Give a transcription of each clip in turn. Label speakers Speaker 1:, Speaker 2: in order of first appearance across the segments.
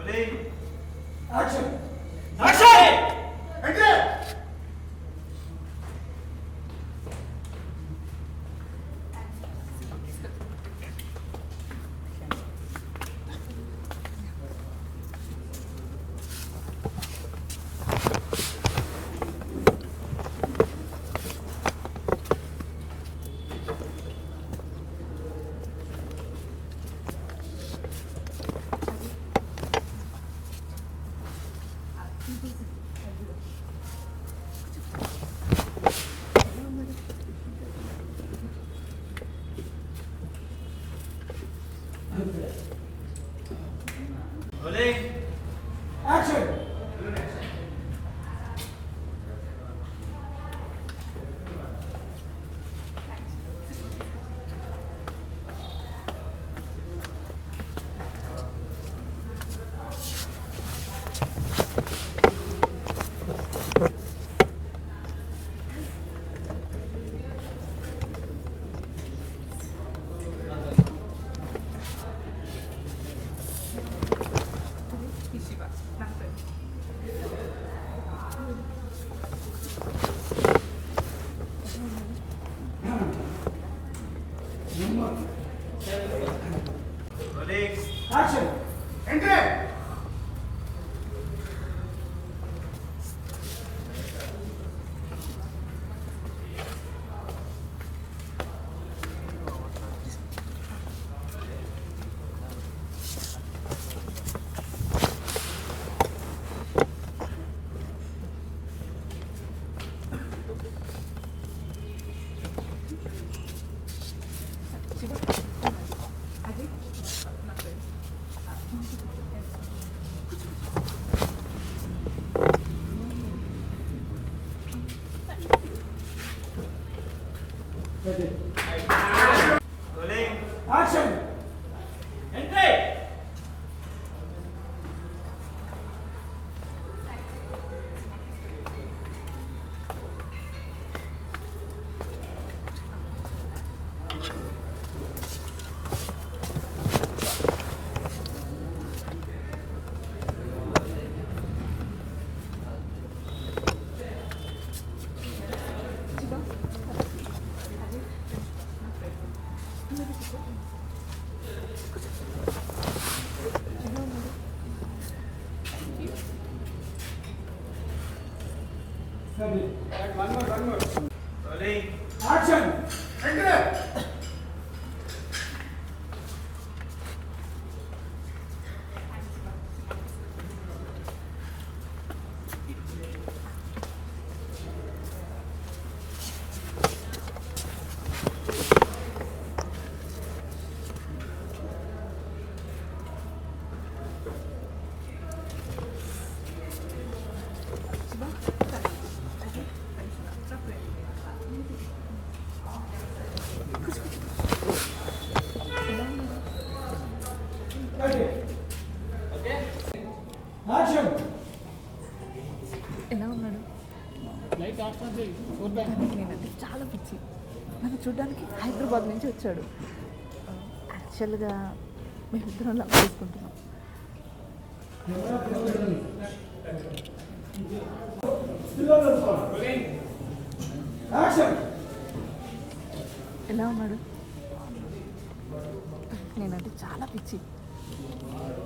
Speaker 1: Action action అంటే action action entry action entry action entry action
Speaker 2: ఎలా ఉన్నాడు? నేనంటే చాలా పిచ్చి. నన్ను చూడడానికి హైదరాబాద్ నుంచి వచ్చాడు. యాక్చువల్గా మేమిద్దరం లవ్ చేసుకుంటున్నాం.
Speaker 1: యాక్షన్
Speaker 2: ఎలా ఉన్నాడు? నేనంటే చాలా పిచ్చి.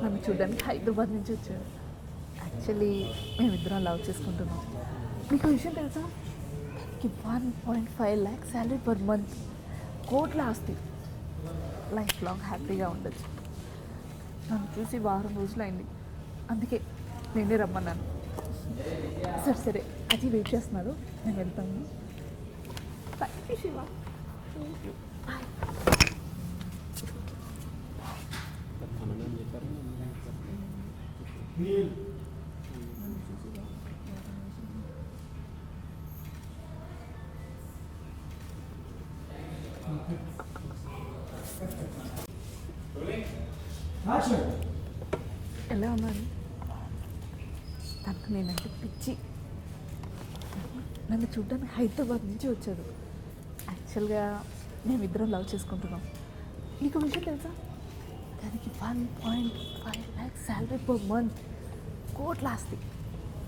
Speaker 2: నన్ను చూడడానికి హైదరాబాద్ నుంచి వచ్చాడు. యాక్చువల్లీ మేమిద్దరం లవ్ చేసుకుంటున్నాం. మీకు విషయం తెలుసా? 1.5 lakhs శాలరీ పర్ మంత్, కోట్ల ఆస్తి, లైఫ్ లాంగ్ హ్యాపీగా ఉండొచ్చు. నన్ను చూసి వారం రోజులైంది, అందుకే నేనే రమ్మన్నాను. సరే సరే, అది వెయిట్ చేస్తున్నారు, నేను వెళ్తాను. Thank you Shiva. బాయ్. ఎలా ఉన్నాను? తనకు నేనంటే పిచ్చి. నన్ను చూడడానికి హైదరాబాద్ నుంచి వచ్చాడు. యాక్చువల్గా మేమిద్దరం లవ్ చేసుకుంటున్నాం. నీకు విషయం తెలుసా? దానికి 1.5 ల్యాక్స్ శాలరీ పర్ మంత్, కోట్లు ఆస్తి,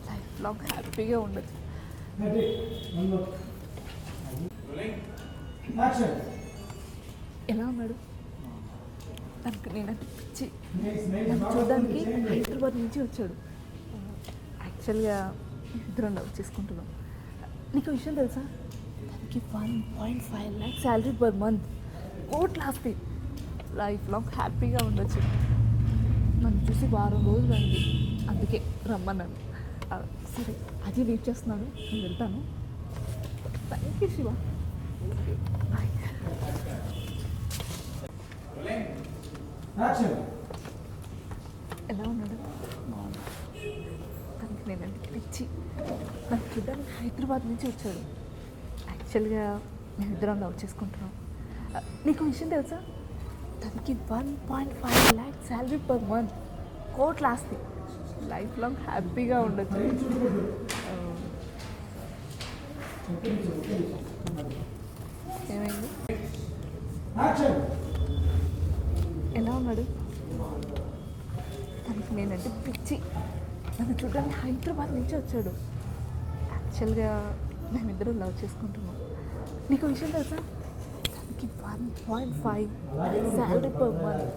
Speaker 2: లైఫ్ లాంగ్ హ్యాపీగా ఉండొచ్చు.
Speaker 1: Ready? One more. Action.
Speaker 2: ఎలా ఉన్నాడు? తనకు నేనంటే పిచ్చి.
Speaker 1: Nice, nice.
Speaker 2: నన్ను చూడడానికి హైదరాబాద్ నుంచి వచ్చాడు. యాక్చువల్గా ఇద్దరం లవ్ చేసుకుంటున్నాం. నీకు విషయం తెలుసా? దానికి 1.5 ల్యాక్స్ శాలరీ పర్ మంత్, కోట్లు ఆస్తి, లైఫ్ లాంగ్ హ్యాపీగా ఉండొచ్చు. నన్ను చూసి వారం రోజులు అయింది, అందుకే రమ్మన్నాను. సరే, అది వెయిట్ చేస్తున్నాను, నేను వెళ్తాను. Thank you Shiva. Bye.
Speaker 1: Action.
Speaker 2: ఎలా ఉన్నాడు? తనకి నేనంటే పిచ్చి. నన్ను చూడడానికి హైదరాబాద్ నుంచి వచ్చాడు. యాక్చువల్గా మేమిద్దరం లవ్ చేసుకుంటున్నాం. నీకు విషయం తెలుసా? తనకి 1.5 ల్యాక్స్ శాలరీ పర్ మంత్, కోట్లు ఆస్తి, లైఫ్ లాంగ్ హ్యాపీగా ఉండొచ్చు. ఏమైంది?
Speaker 1: Action.
Speaker 2: ఎలా ఉన్నాడు? తనకి నేనంటే పిచ్చి. నన్ను చూడడానికి హైదరాబాద్ నుంచి వచ్చాడు. యాక్చువల్గా మేమిద్దరం లవ్ చేసుకుంటున్నాం. నీకు విషయం తెలుసా? తనకి 1.5 శాలరీ పర్ మంత్,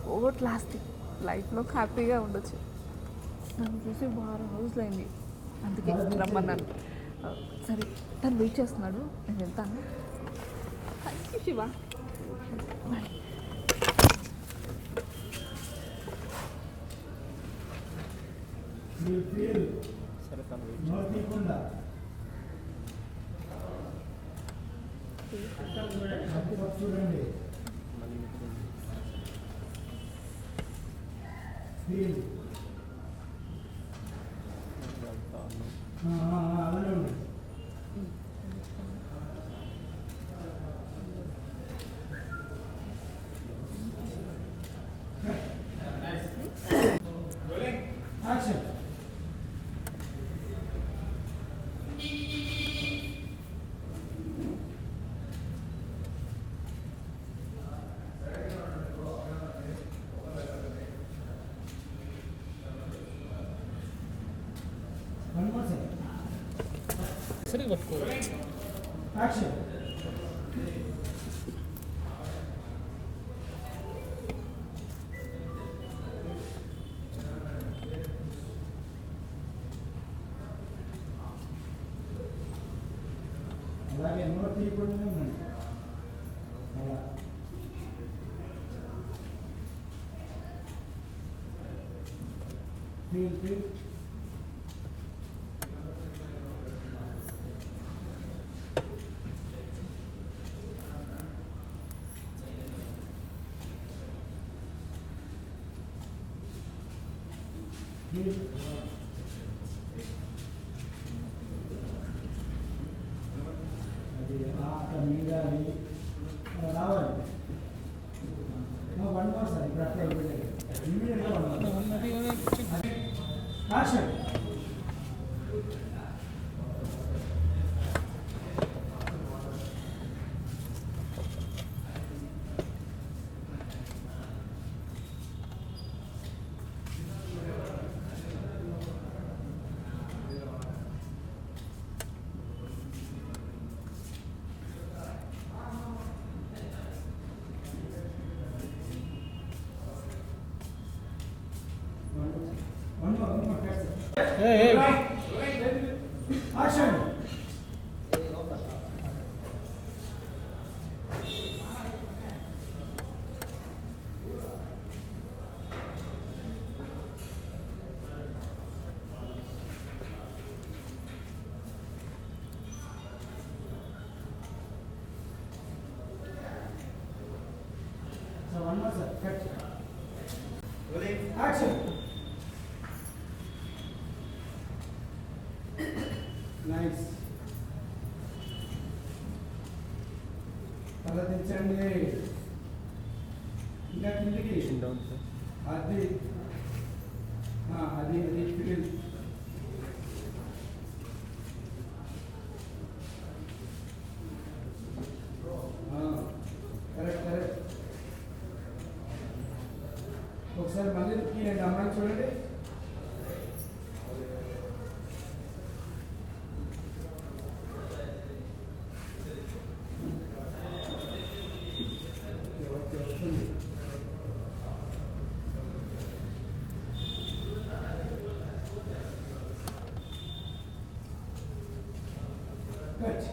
Speaker 2: కోట్లు ఆస్తి, లైఫ్లో హ్యాపీగా ఉండొచ్చు. నన్ను చూసి వారం రోజులైంది, అందుకే రమ్మన్నాను. సరే, తను వెయిట్ చేస్తున్నాడు, నేను వెళ్తాను. Thank you Shiva. Bye.
Speaker 1: You feel. No tikunda. చూడండి. Feel. అలానే ఉంది. Action. One more second. Action. అలాగే ఎన్నో తీయకుండా ఉండండి. అలా ఫీల్ ఫీల్. ఫీల్. అది అక్కడ మీద అది రావాలి. వన్ మోర్ సార్, ఇప్పుడు అట్లా ఇమీడియట్గా action. One more, hey. Action. So one more sir, cut. Action. Nice. తల తెచ్చండి. ఇంకా కిందికి. అది అది అది ఫీల్. Correct correct. చూడండి. ఓకే, వస్తుంది. కట్.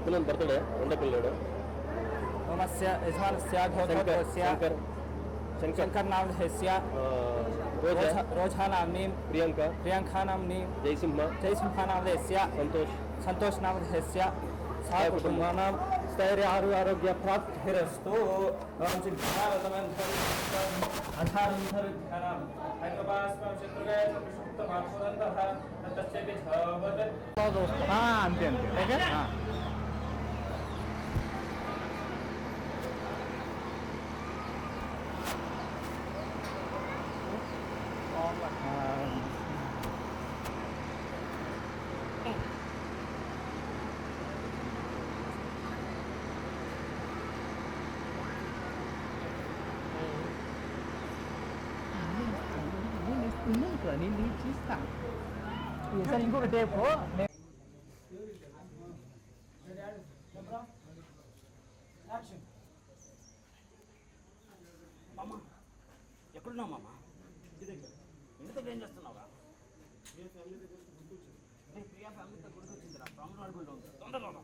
Speaker 3: పిల్లలు బర్త్డే ఉండే పిల్లడు
Speaker 4: मत्स्य यजमानस्य घोषस्य शंकर नाम हेस्य रोझा नाम्नी प्रियंका नाम्नी जयसिंह नाम हेस्य संतोष नाम हेस्य सा कुटुंबानां स्थैर्य आरोग्य प्राप्तिरस्तु అంతే అంతే నేను చూస్తా ఈసారి ఇంకొక టేపు
Speaker 5: ఎక్కడున్నావు మామ? ఇంటి దగ్గర ఏం చేస్తున్నావురా? ప్రియా ఫ్యామిలీతో గుడికి వచ్చిందిరా, ప్రాముల గుడిలో ఉంది. తొందరలో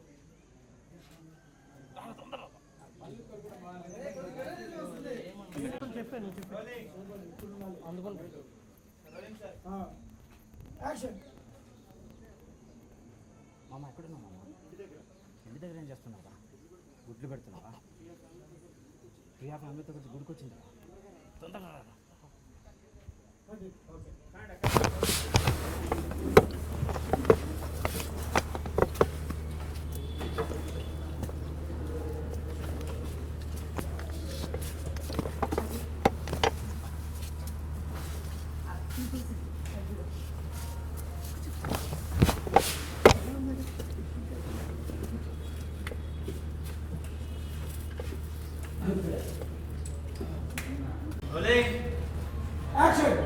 Speaker 4: చెప్పాను అందుకని
Speaker 5: మామ ఎక్కడున్నావు మామ? ఇంటి దగ్గర ఏం చేస్తున్నావురా? గుడ్లు పెడుతున్నావా? ప్రియా ఫ్యామిలీతో కలిసి గుడికి వచ్చిందిరా, తొందరగా రా.
Speaker 1: Action.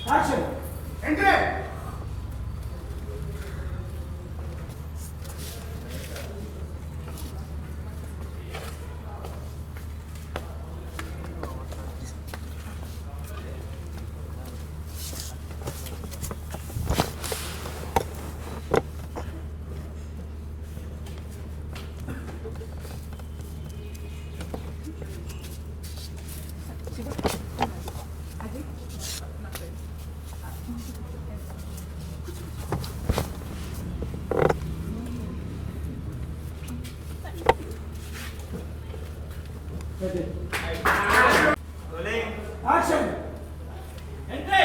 Speaker 1: Action. Entry. Action.
Speaker 5: Entry.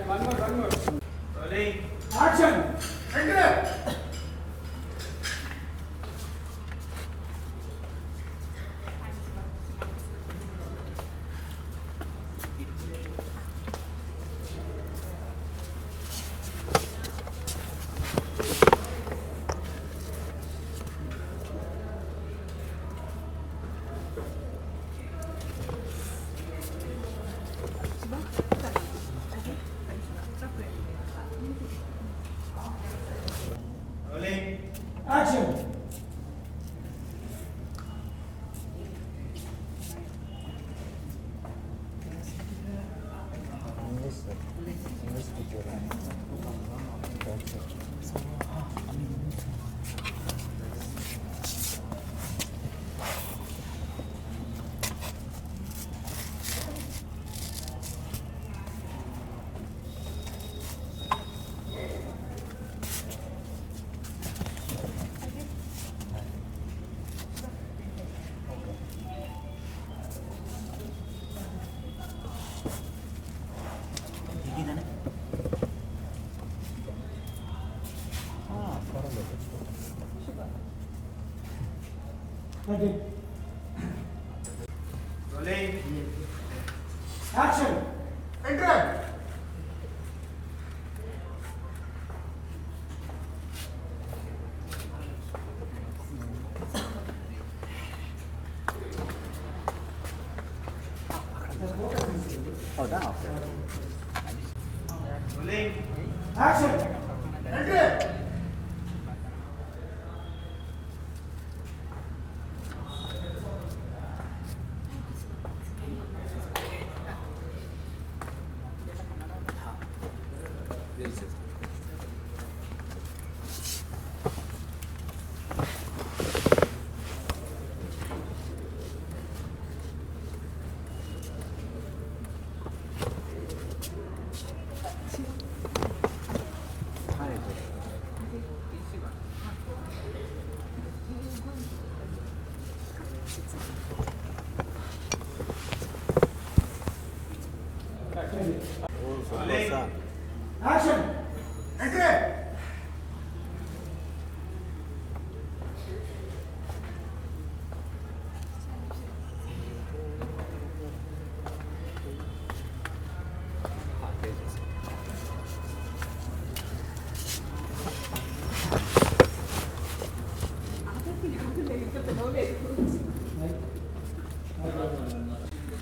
Speaker 1: One more. Action. Entré. Rolling. Action. Enter.
Speaker 5: అవునా okay
Speaker 1: Rolling. Action. Enter. Rolling. Action. Enter.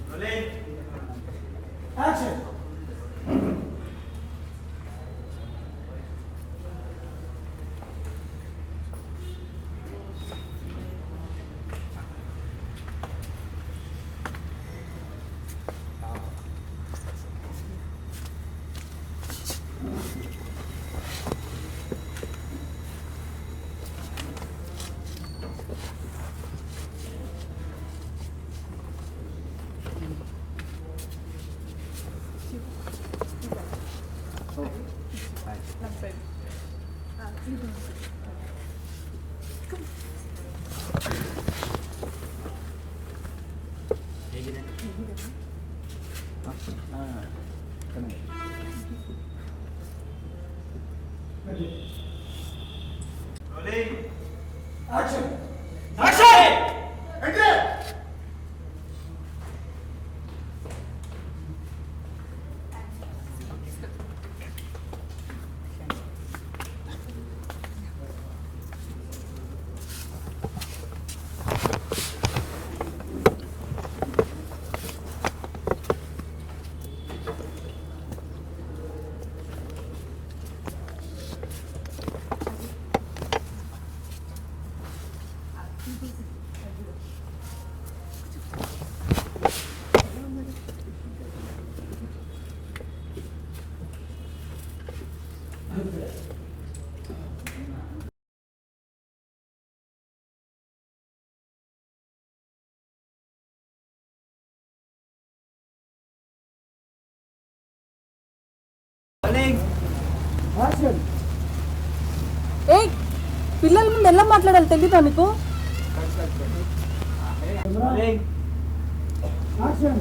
Speaker 1: Rolling. Action. Rolling. Action. Action. Enter. Rolling. Action.
Speaker 6: ఏ పిల్లల ముందు ఎలా మాట్లాడాలి తెలీదా నీకు?
Speaker 1: Rolling. Action.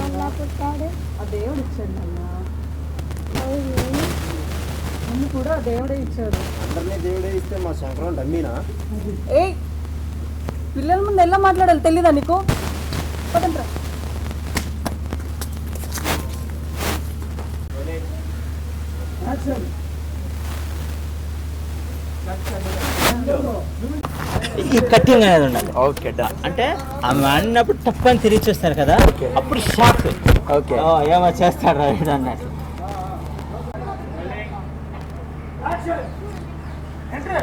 Speaker 6: ఆ దేవుడు ఇచ్చాడు నాన్న. అన్ని కూడా ఆ దేవుడే ఇచ్చాడు.
Speaker 5: అందరినీ దేవుడే ఇస్తే మా శంకరం డమ్మీనా
Speaker 6: ఏ పిల్లల ముందు ఎలా మాట్లాడాలి తెలీదా నీకు? పదండ్రా.
Speaker 1: Action.
Speaker 4: ఈ కట్టింగ్ అనేది ఉండాలి. ఓకే అంటే ఆమె అన్నప్పుడు తప్పని తిరిగి చూస్తారు కదా, అప్పుడు షాక్. ఓకే ఏమో చేస్తాడు ఇది అన్నట్టు.
Speaker 1: Action. Enter.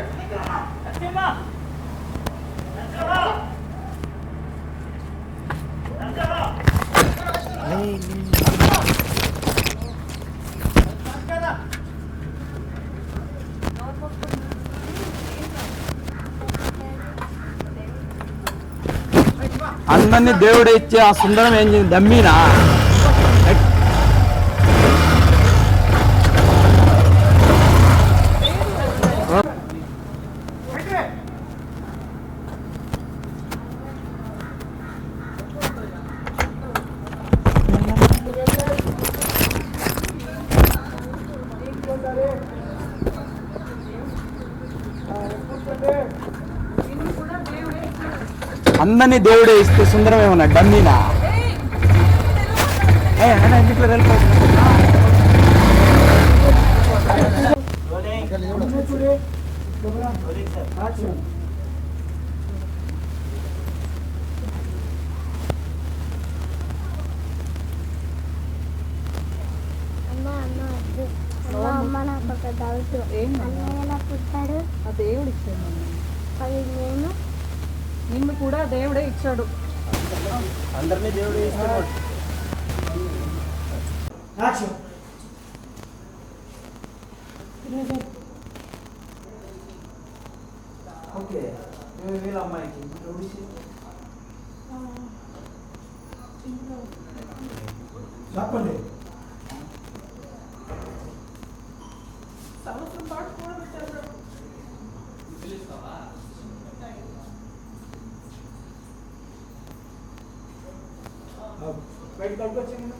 Speaker 7: అందరినీ దేవుడు ఇచ్చే ఆ సుందరం ఏం చేసింది దమ్మీనా? అందరినీ దేవుడే ఇస్తే సుందరం ఏమన్నా డమ్మీనా? ఇంట్లో
Speaker 1: యాక్షన్.
Speaker 8: అమ్మ నాకు ఒక డౌట్. అన్నయ్య ఎలా పుట్టాడు?
Speaker 6: ఆ దేవుడు ఇచ్చాడు మమ్మీ.
Speaker 8: అది నేను
Speaker 6: నిన్ను కూడా దేవుడే ఇచ్చాడు.
Speaker 4: అందరినీ దేవుడు ఇస్తున్నాడు.
Speaker 1: యాక్షన్.
Speaker 5: ఓకే వీళ్ళ అమ్మాయికి
Speaker 1: చెప్పండి. బయట కట్టుకొచ్చింది.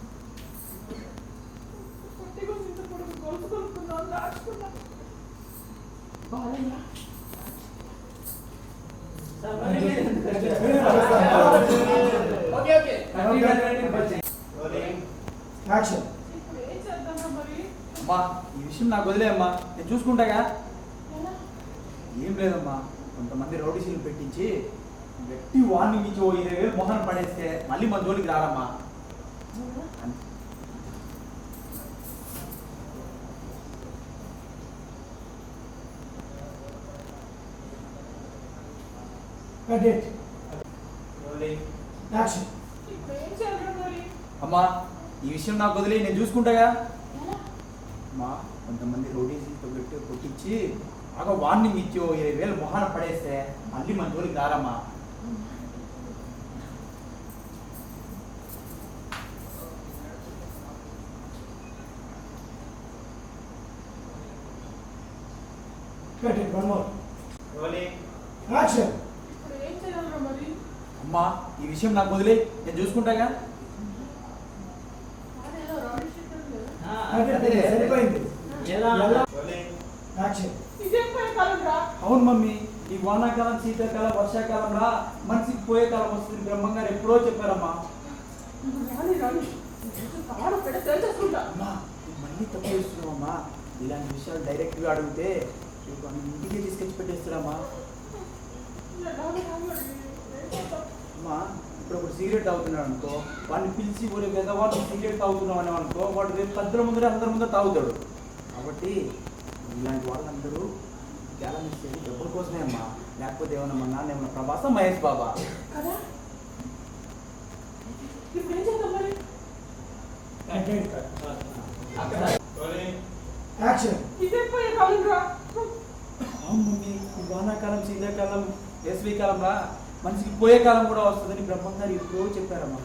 Speaker 1: యాక్షన్.
Speaker 5: అమ్మా ఈ విషయం నాకు వదిలే అమ్మా, నేను చూసుకుంటాగా. ఏం లేదమ్మా, కొంతమంది రౌడీసీలు పెట్టించి గట్టి వార్నింగ్ ఇచ్చి 20,000 మొహన పడేస్తే మళ్ళీ మన జోలికి రారమ్మా.
Speaker 1: యాక్షన్.
Speaker 5: అమ్మా ఈ విషయం నాకు వదిలే, నేను చూసుకుంటాగా. అమ్మా కొంతమంది రౌడీసీలతో గట్టి కొట్టించి బాగా వార్నింగ్ ఇచ్చి 20,000 మొహన పడేస్తే మళ్ళీ మన జోలికి రారమ్మా.
Speaker 1: యాక్షన్.
Speaker 5: అమ్మా ఈ విషయం నాకు వదిలే, నేను చూసుకుంటాగా.
Speaker 1: సరిపోయింది. యాక్షన్.
Speaker 5: అవును మమ్మీ, ఈ వానాకాలం, శీతాకాలం, వర్షాకాలం రా మనిషికి పోయే కాలం వస్తుంది బ్రహ్మంగారు ఎప్పుడో చెప్పారమ్మా. అమ్మా మళ్ళీ తప్పు చేస్తున్నావమ్మా. ఇలాంటి విషయాలు డైరెక్ట్గా అడిగితే ఇంటికి తీసుకొచ్చి పెట్టేస్తారమ్మా. అమ్మా ఇప్పుడు ఒకటి సిగరెట్ తాగుతున్నాడు అనుకో, వాడిని పిలిచి ఊరే కదా వాడు సిగరెట్ తాగుతున్నావు అని అనుకో, వాడు రేపు పెద్దల ముందర అందరి ముందర తాగుతాడు. కాబట్టి ఇలాంటి వాళ్ళందరూ గ్యాలం ఇచ్చేది డబ్బుల కోసమే అమ్మా, లేకపోతే ఏమన్నా మా నాన్న ఏమన్నా ప్రభాసం మహేష్ బాబా.
Speaker 1: యాక్షన్.
Speaker 5: అవును మమ్మీ, ఈ వానాకాలం, శీతాకాలం, వేసవికాలం రా మనిషికి పోయే కాలం కూడా వస్తుందని బ్రహ్మంగారు ఎప్పుడో చెప్పారమ్మా.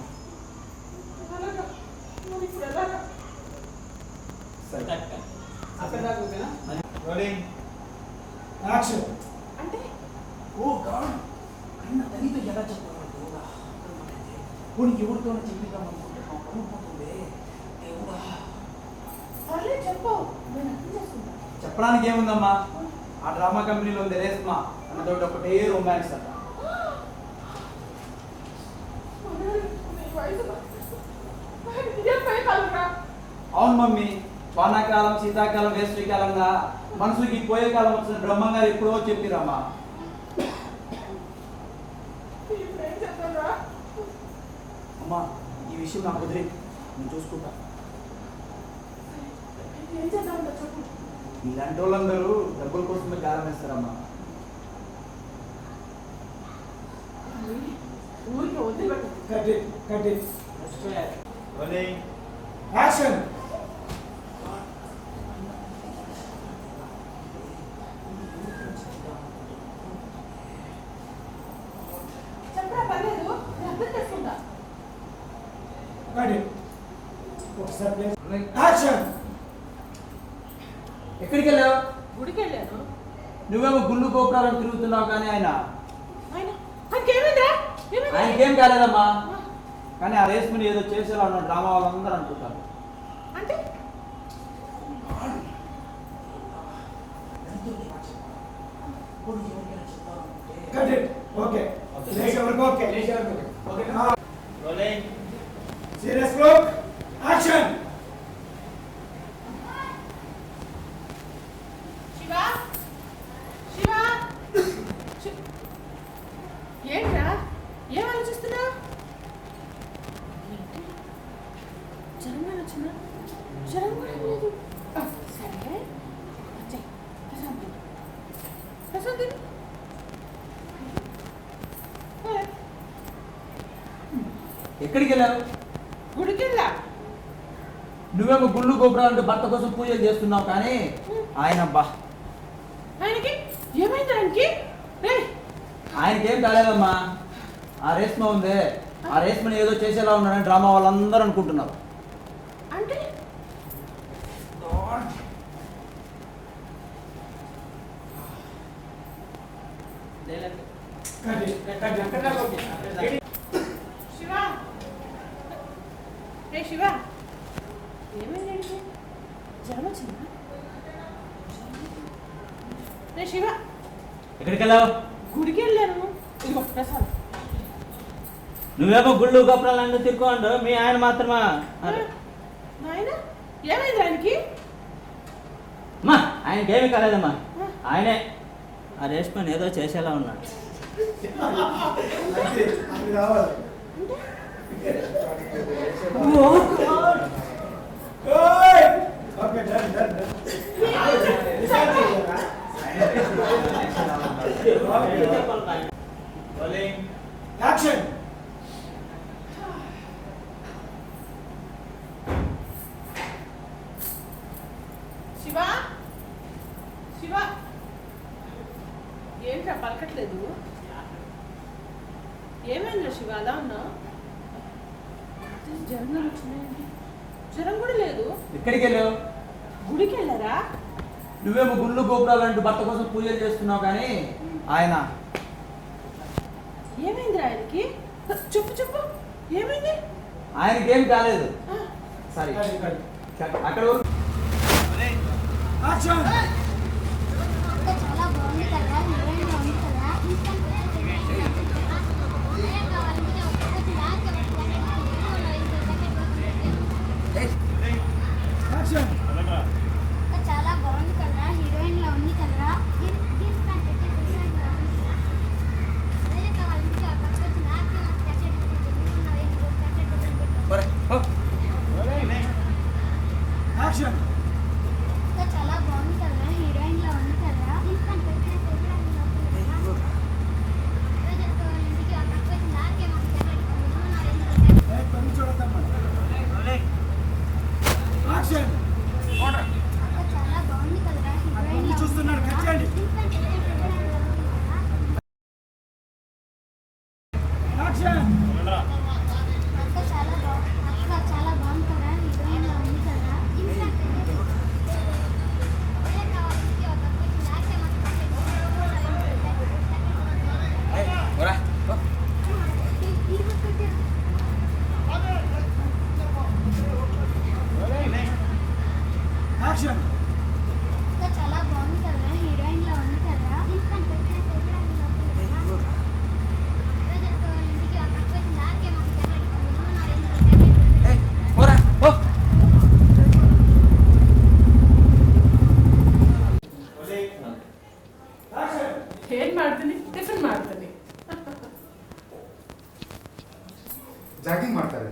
Speaker 1: యాక్షన్.
Speaker 5: ఓ గాడ్, అన్న తల్లితో ఎలా చెప్పాలి దేవుడా? పోనీ ఎవరితోనే చెప్పిద్దాం అనుకుంటున్నాం, అనుకుంటుందే దేవుడా. చెప్పడానికి ఏముందమ్మా, ఆ డ్రామా కంపెనీలో ఉంది రేస్మా అన్నతోటి ఒకటే రొమాన్స్ అట. అవును మమ్మీ, వానాకాలం, శీతాకాలం, వేసవికాలంగా మనసుకి పోయే కాలం వచ్చిన బ్రహ్మంగారు ఎప్పుడో చెప్పిరమ్మా. అమ్మా ఈ విషయం నాకు వదిలే, నేను చూసుకుంటా. ఇలాంటి వాళ్ళందరూ డబ్బుల కోసమే గాలం వేస్తారమ్మా.
Speaker 1: Cut it. Cut it. Action. Cut it. ఒకసారి ప్లీజ్. యాక్షన్.
Speaker 5: ఎక్కడికి వెళ్ళావు?
Speaker 6: గుడికి వెళ్ళాను.
Speaker 5: నువ్వేమో గుళ్ళు గోపురాలను తిరుగుతున్నావు, కానీ
Speaker 6: ఆయనకేమైందిరా?
Speaker 5: ఆయనకేం కాలేదమ్మా, కానీ ఆ రేస్మిని ఏదో చేసేలా ఉన్న డ్రామా వాళ్ళందరూ అనుకుంటారు.
Speaker 6: అంటే
Speaker 1: Cut it. Okay. Next ఎవరికి ఓకే.
Speaker 5: ఎక్కడికి వెళ్ళావు?
Speaker 6: గుడికి వెళ్ళా.
Speaker 5: నువ్వేమో గుళ్ళు గోపురాలంటూ భర్త కోసం పూజలు చేస్తున్నావు, కానీ ఆయన అబ్బా
Speaker 6: ఆయనకి ఏమైంది?
Speaker 5: ఆయనకేం కాలేదమ్మా. ఆ రేష్మ ఉందే, ఆ రేష్మని ఏదో చేసేలా ఉన్నాడని డ్రామా వాళ్ళందరూ అనుకుంటున్నారు.
Speaker 6: అంటే శివ, రే శివ, ఏమైంది? జ్వరం వచ్చిందా? రే శివ,
Speaker 4: ఎక్కడికి వెళ్ళావు?
Speaker 6: గుడికి వెళ్ళాను. ఇదిగో ప్రసాదం.
Speaker 4: నువ్వేమో గుళ్ళు గోపురాలు తిరుక్కోండు, మీ ఆయన మాత్రమా?
Speaker 6: నాయన ఏమైంది ఆయనకి?
Speaker 4: అమ్మా ఆయనకేమీ కాలేదమ్మా. ఆయనే ఆ రేష్మని ఏదో చేసేలా ఉన్నాడు.
Speaker 1: అది రావాలి. ఓయ్! Okay, done done done. Action.
Speaker 6: Shiva, Shiva, ఏంట్రా పలకట్లేదు? ఏమైందిరా శివ అలా ఉన్నావు? జ్వరం వచ్చినాయండి. జ్వరం కూడా లేదు.
Speaker 5: ఎక్కడికి వెళ్ళావు?
Speaker 6: గుడికి వెళ్ళారా?
Speaker 5: నువ్వేమో గుళ్ళు గోపురాలంటూ భర్త కోసం పూజలు చేస్తున్నావు, కానీ ఆయన
Speaker 6: ఏమైంది ఆయనకి? చెప్పు చెప్పు, ఏమైంది?
Speaker 5: ఆయనకేం కాలేదు. సరే అక్కడ
Speaker 1: యాక్షన్.
Speaker 8: చాలా బాగుంది కదా, హీరోయిన్ బాగుంది కదా.
Speaker 1: యాక్షన్.
Speaker 8: చాలా బాగుంది కదా, హీరోయిన్ లా ఉంది కదా.
Speaker 1: యాక్షన్.
Speaker 8: చాలా బాగుంది కదా, హీరోయిన్ లా ఉంది కదా.
Speaker 1: పని చూడద్దమ్మా. యాక్షన్.
Speaker 8: చాలా బాగుంది కదా, హీరోయిన్ లా
Speaker 1: చూస్తున్నాడు, కట్ చేయండి. యాక్షన్.
Speaker 8: చాలా బాగుంది కదా, హీరోయిన్ లా ఉంది కదా.
Speaker 1: యాక్షన్.
Speaker 8: చాలా బాగుంది కదా, హీరోయిన్ లా ఉంది కదా.
Speaker 6: ಏನ್ ಮಾಡ್ತೀನಿ? ಟಿಫಿನ್ ಮಾಡ್ತೀನಿ.
Speaker 9: ಜಾಗಿಂಗ್ ಮಾಡ್ತಾರೆ.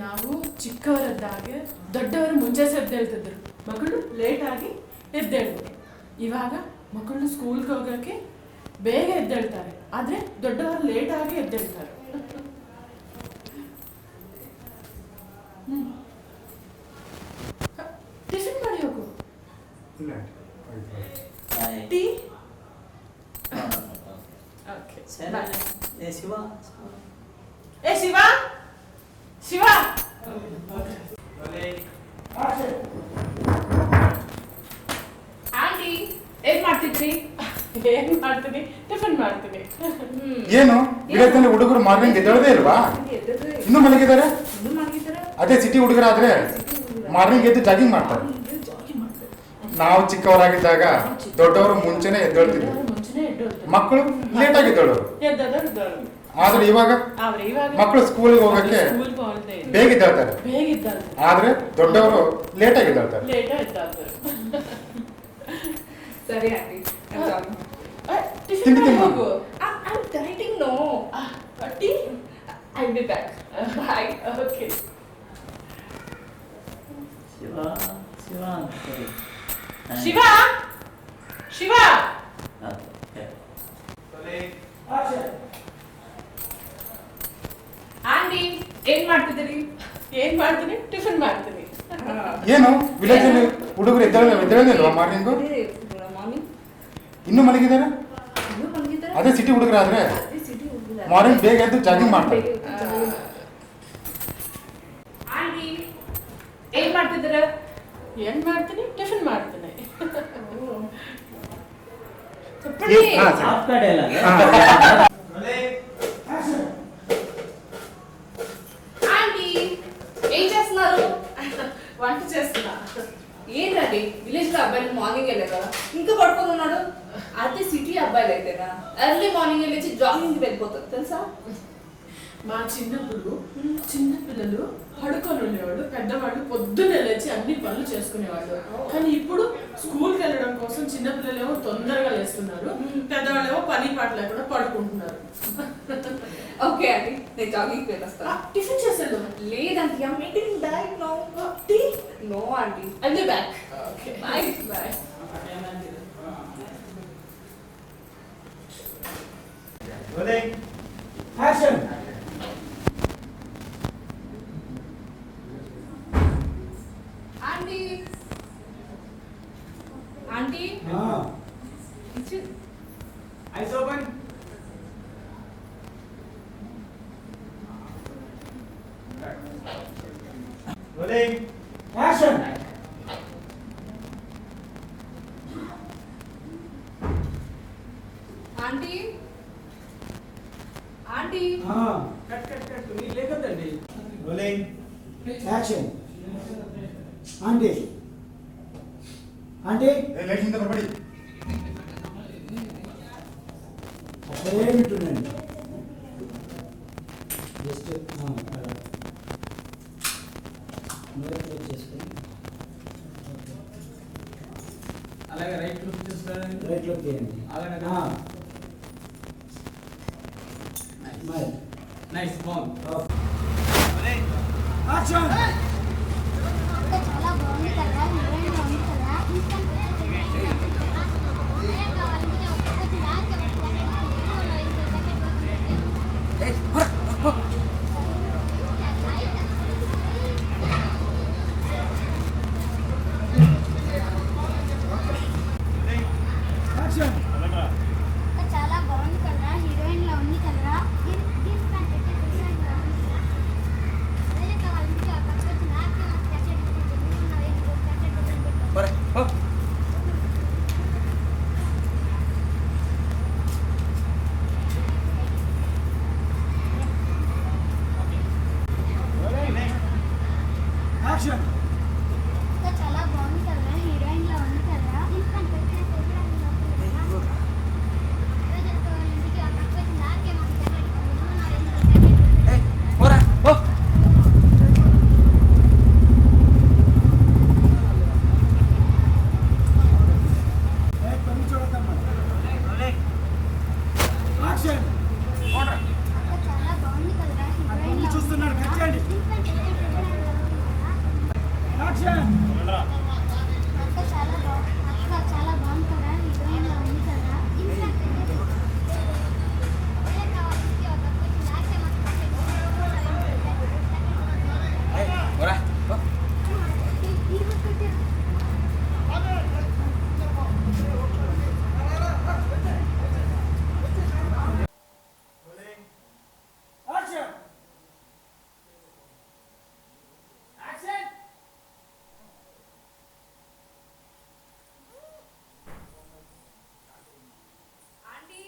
Speaker 6: ನಾವು ಚಿಕ್ಕವರದ್ದಾಗ ದೊಡ್ಡವರು ಮುಂಚೆ ಎದ್ದೇಳ್ತಿದ್ರು, ಮಕ್ಕಳು ಲೇಟ್ ಆಗಿ ಎದ್ದೇಳ್ತಾರೆ. ಇವಾಗ ಮಕ್ಕಳು ಸ್ಕೂಲ್ಗೆ ಹೋಗೋಕ್ಕೆ ಬೇಗ ಎದ್ದೇಳ್ತಾರೆ, ಆದ್ರೆ ದೊಡ್ಡವರು ಲೇಟ್ ಆಗಿ ಎದ್ದೇಳ್ತಾರೆ. ಟಿಫಿನ್ ಮಾಡಿ ಹೋಗು.
Speaker 9: ಇಲ್ಲ
Speaker 6: ಟೀ? ಓಕೆ.
Speaker 4: ఏ శివ
Speaker 6: ఏ శివ, శివ, ಆಂಟಿ ಏನ್ ಮಾಡ್ತಿದ್ರಿ? ಏನ್ ಮಾಡ್ತೀನಿ? ಟಿಫಿನ್ ಮಾಡ್ತೀನಿ.
Speaker 9: ಏನು ಇವತ್ತಿನ ಹುಡುಗರು ಮಾರ್ನಿಂಗ್ ಎದ್ದೇಳದೇ ಇಲ್ವಾ? ಇನ್ನೂ ಮಲಗಿದ್ದಾರೆ. ಅದೇ ಸಿಟಿ ಹುಡುಗರಾದ್ರೆ ಮಾರ್ನಿಂಗ್ ಎದ್ದು ಜಾಗಿಂಗ್ ಮಾಡ್ತಾರೆ. ನಾವು ಚಿಕ್ಕವರಾಗಿದ್ದಾಗ ದೊಡ್ಡವರು ಮುಂಚೆನೆ ಎದ್ದೇಳ್ತಿದ್ರು, ಮಕ್ಕಳು ಲೇಟ್ ಆಗಿ ಎದ್ದೇಳೋರು. ಆದ್ರೆ ಇವಾಗ ಮಕ್ಕಳು ಸ್ಕೂಲ್ಗೆ ಹೋಗಕ್ಕೆ ಬೇಗ ಎದ್ದೇಳ್ತಾರೆ, ಆದ್ರೆ ದೊಡ್ಡವರು ಲೇಟ್ ಆಗಿ ಎದ್ದೇಳ್ತಾರೆ.
Speaker 2: ಸರಿ ಆಂಟಿ,
Speaker 9: ತಿಂಡಿ ತಿನ್ನು.
Speaker 2: I'm dieting, no.
Speaker 6: Tea?
Speaker 2: I'll be back. Bye.
Speaker 6: Okay.
Speaker 4: Shiva Shiva
Speaker 6: Shiva, Shiva,
Speaker 4: okay.
Speaker 6: ಮಾಡ್ತೀನಿ ಟಿಫಿನ್ ಮಾಡ್ತೀನಿ
Speaker 9: ಏನು ವಿಲೇಜ್ ಅಲ್ಲಿ ಹುಡುಗರು ಎದ್ದೇಳದೇ ಇಲ್ವಾ ಮಾರ್ನಿಂಗು? ಇನ್ನೂ ಮಲಗಿದ್ದಾರೆ? ಅದೇ ಸಿಟಿ ಹುಡುಗರಾದ್ರೆ ಮಾರ್ನಿಂಗ್ ಬೇಗ ಎದ್ದು ಜಾಗಿಂಗ್ ಮಾಡ್ತಾರೆ.
Speaker 2: ಏನ್ ಮಾಡ್ತಿದ್ದೀರ?
Speaker 6: ಏನ್ ಮಾಡ್ತೀನಿ ಟಿಫಿನ್ ಮಾಡ್ತೀನಿ
Speaker 4: ಆಫ್ ಕಡೆ ಇಲ್ಲ
Speaker 2: ఆంటీ ఏం చేస్తున్నారు?
Speaker 6: వంట చేస్తున్నా
Speaker 2: ఏంటండి విలేజ్ లో అబ్బాయిలు మార్నింగ్ వెళ్ళే కదా ఇంకా పడుకొని ఉన్నాడు. అదే సిటీ అబ్బాయిలు అయితేనా ఎర్లీ మార్నింగ్ వెళ్ళి జాగింగ్ వెళ్ళిపోతారు తెలుసా?
Speaker 6: మా చిన్నప్పుడు చిన్న పిల్లలు పడుకొని ఉండేవాళ్ళు, పెద్దవాళ్ళు పొద్దున్నే లేచి అన్ని పనులు చేసుకునేవాళ్ళు. కానీ ఇప్పుడు స్కూల్కి వెళ్ళడం కోసం చిన్న పిల్లలు ఏమో తొందరగా లేస్తున్నారు, పెద్దవాళ్ళు ఏమో పని పాట లేకుండా పడుకుంటున్నారు.
Speaker 2: ఓకే అండి నేను జాగింగ్ వెళ్ళొస్తాను.
Speaker 6: టిఫిన్ చేశాను.
Speaker 2: లేదండి I meeting diet no. Tea no aunty
Speaker 6: I will be back. Okay
Speaker 2: bye bye.
Speaker 1: Action.
Speaker 2: Aunty aunty
Speaker 1: eyes open. Action.
Speaker 2: Aunty aunty
Speaker 1: cut మీరు లేకదండి. Rolling action. ఆంటీ ఆంటీ
Speaker 9: లేచింది పడి
Speaker 1: ఏమిటండి జస్ట్ చేసుకొని అలాగే రైట్ లుక్ చూసుకోండి. రైట్ లుక్ చేయండి. అలాగే నైస్ బాగుంది. యాక్షన్.
Speaker 8: చాలా బాగుంది కదా, హీరోయిన్ బాగుంది కదా.
Speaker 1: యాక్షన్.
Speaker 8: చాలా బాగుంది కదా, హీరోయిన్ లా ఉంది కదా.
Speaker 1: యాక్షన్.
Speaker 8: చాలా బాగుంది కదా, హీరోయిన్ లా ఉంది కదా.
Speaker 1: యాక్షన్.
Speaker 8: చాలా బాగుంది కదా, హీరోయిన్ లా
Speaker 1: చూస్తున్నాడు కట్ చేయండి. యాక్షన్.
Speaker 8: చాలా బాగుంది కదా, హీరోయిన్ లా ఉంది కదా.
Speaker 1: యాక్షన్. యాక్షన్.
Speaker 2: ఆంటీ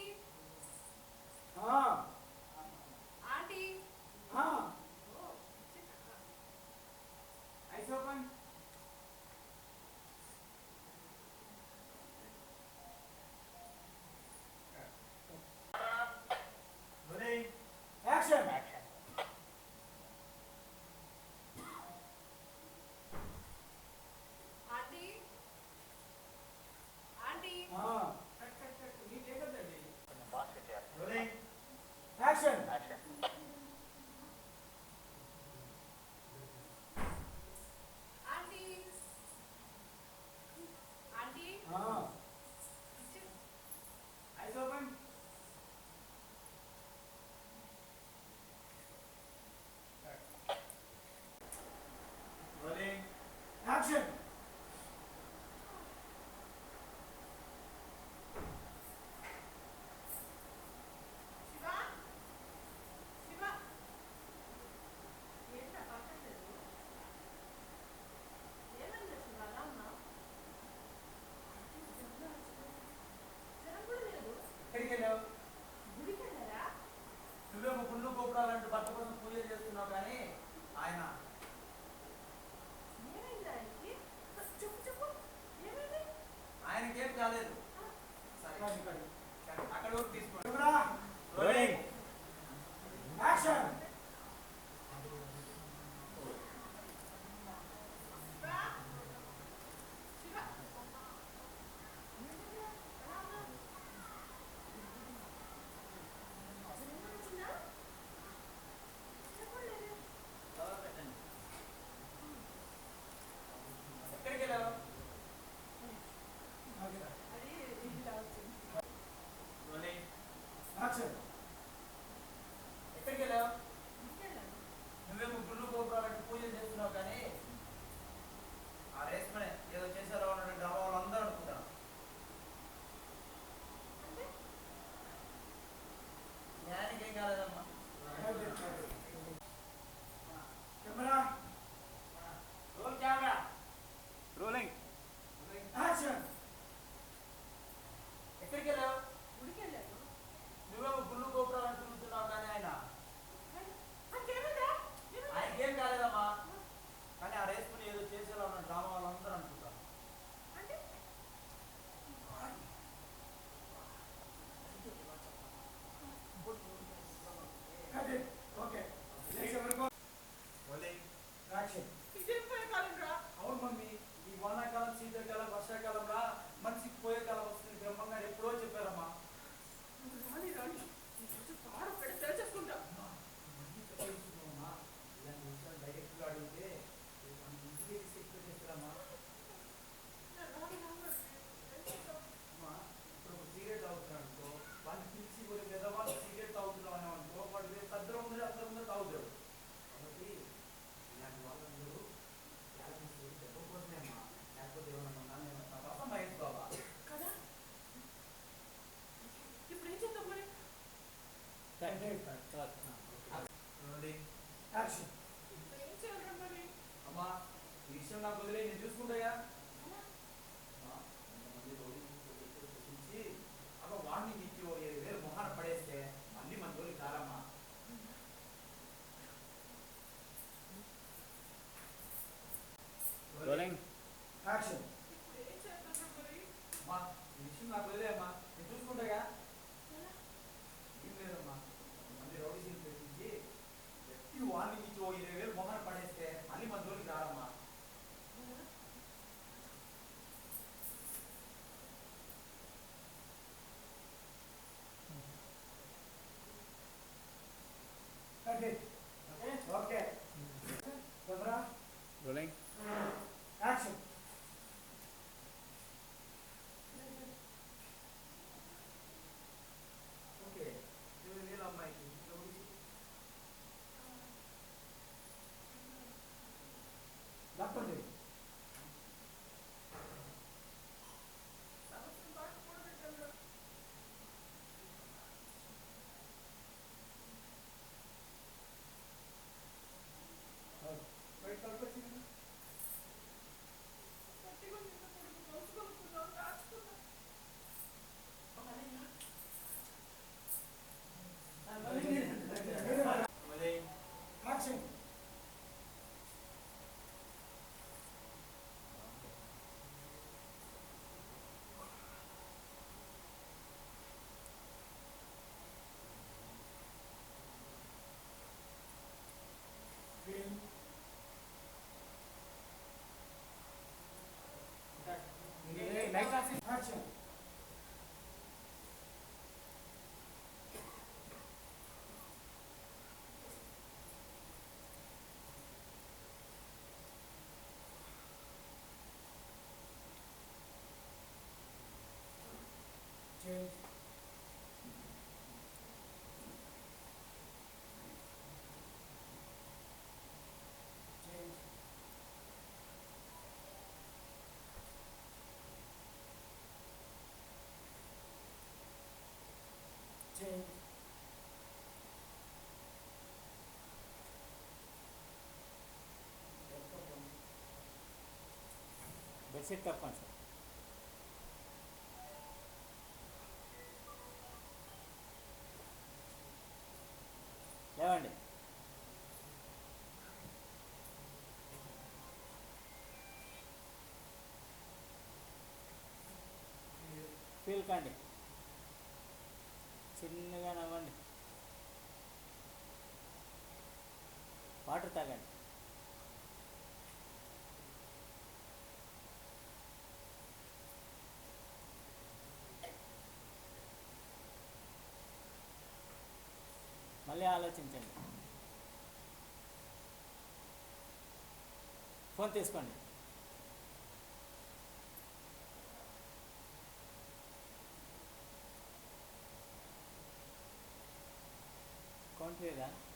Speaker 1: ఆ
Speaker 2: ఆంటీ
Speaker 1: ఆ ice open. Action.
Speaker 2: Aunty aunty
Speaker 1: cut మీరు లేకదండి. యాక్షన్.
Speaker 2: ఆంటీ
Speaker 5: ఎక్కడికి వెళ్ళావు? నువ్వేమో గుళ్ళు గోపురాలకు పూజలు చేస్తున్నావు కానీ ఆ రేస్మనే ఏదో చేశారో అన్న డ్రామా వాళ్ళందరూ అనుకుంటారు. జ్ఞానికి ఏం కాలేదమ్మా. Camera roll camera
Speaker 7: rolling.
Speaker 5: Action. ఎక్కడికి వెళ్ళావు? నువ్వేమో గుళ్ళు గోపురాలను తిరుగుతున్నావు కానీ ఆయనకేం కాలేదమ్మా. కానీ ఆ రేసుకుని ఏదో చేసేలా ఉన్న డ్రామా వాళ్ళందరూ అనుకుంటారు. అవును మమ్మీ, ఈ వానాకాలం, శీతాకాలం, వర్షాకాలం రా మనిషికి పోయే కాలం వస్తుంది. బ్రహ్మంగా ఎప్పుడో చెప్పారమ్మా. ఇలాంటి విషయాలు డైరెక్ట్గా అడిగితే ఇంటికి ఎక్స్పెక్ట్ చేస్తారమ్మా. ఇప్పుడు ఒక సిగరెట్ తాగుతున్నాడు అనుకో, వాడిని పిలిచి పోయి పెద్దవాళ్ళు సిగరెట్ తాగుతున్నాం అని అనుకో, వాడు రేపు అందరూ తాగుతాడు. కాబట్టి ఇలాంటి వాళ్ళందరూ దెబ్బ కోసమే అమ్మా. లేకపోతే ఏమన్నా నేను పాప మహేష్ బాబా
Speaker 6: కదా. ఇప్పుడు ఏం చేద్దాం మరి?
Speaker 5: యాక్షన్.
Speaker 6: ఏం చేయాలి మరి?
Speaker 5: అమ్మా, ఈ విషయం నాకు వదిలే, నేను చూసుకుంటాయా. కొంతమంది చూపించి అమ్మ వార్నింగ్ ఇచ్చి 7,000 మొహాన పడేస్తే మళ్ళీ మన జోలికి రారమ్మా.
Speaker 7: రోలింగ్.
Speaker 5: యాక్షన్.
Speaker 6: ఇప్పుడు ఏం చేద్దాం మరి?
Speaker 5: అమ్మా, ఈ విషయం నాకు వదిలే అమ్మా, నేను చూసుకుంటాగా. ఏం లేదమ్మా, కొంతమంది రౌడీసీలు పెట్టించి గట్టి వార్నింగ్ ఇచ్చి 20,000 మొహాన పడేస్తే మళ్ళీ మన జోలికి రారమ్మా. Okay. Camera
Speaker 7: rolling.
Speaker 5: Action. Okay, 20,000 అమ్మాయికి చెప్పండి. Action. Action. Change. Change. Change.
Speaker 4: Bedsheet కప్పండి సార్. లేవండి. ఫీల్ కండి, చిన్నగా నవ్వండి, వాటర్ తాగండి. మళ్ళీ ఆలోచించండి. ఫోన్ తీసుకోండి. ಸೌಂಡ್